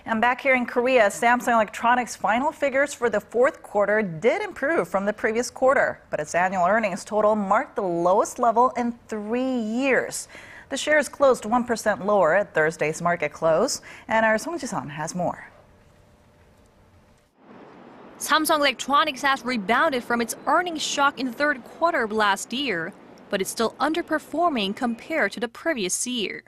And back here in Korea, Samsung Electronics' final figures for the fourth quarter did improve from the previous quarter, but its annual earnings total marked the lowest level in 3 years. The shares closed 1% lower at Thursday's market close, and our Song Ji-sun has more. Samsung Electronics has rebounded from its earnings shock in the third quarter of last year, but it's still underperforming compared to the previous year.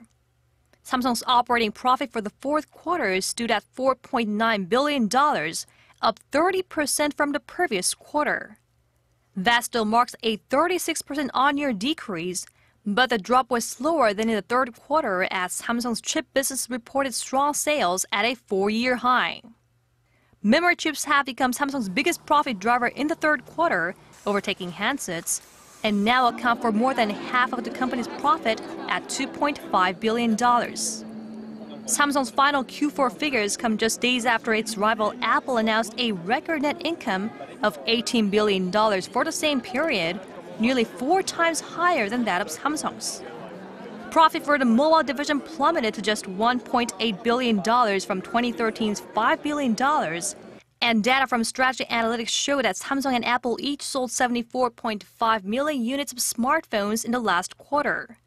Samsung's operating profit for the fourth quarter stood at $4.9 billion, up 30% from the previous quarter. That still marks a 36% on-year decrease, but the drop was slower than in the third quarter as Samsung's chip business reported strong sales at a 4-year high. Memory chips have become Samsung's biggest profit driver in the third quarter, overtaking handsets, and now account for more than half of the company's profit at $2.5 billion. Samsung's final Q4 figures come just days after its rival Apple announced a record net income of $18 billion for the same period, nearly 4 times higher than that of Samsung's. Profit for the mobile division plummeted to just $1.8 billion from 2013's $5 billion, and data from Strategy Analytics show that Samsung and Apple each sold 74.5 million units of smartphones in the last quarter.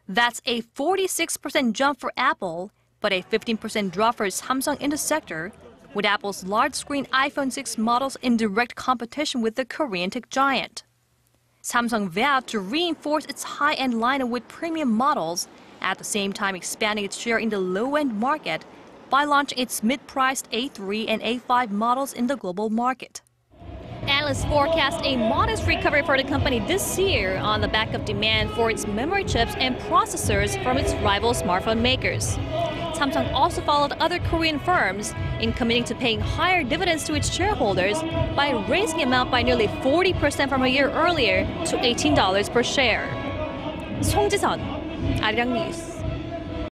That's a 46% jump for Apple, but a 15% drop for Samsung in the sector, with Apple's large-screen iPhone 6 models in direct competition with the Korean tech giant. Samsung vowed to reinforce its high-end lineup with premium models, at the same time expanding its share in the low-end market by launching its mid-priced A3 and A5 models in the global market. Analysts forecast a modest recovery for the company this year on the back of demand for its memory chips and processors from its rival smartphone makers. Samsung also followed other Korean firms in committing to paying higher dividends to its shareholders by raising the amount by nearly 40% from a year earlier to $18 per share. Song Ji-sun, Arirang News.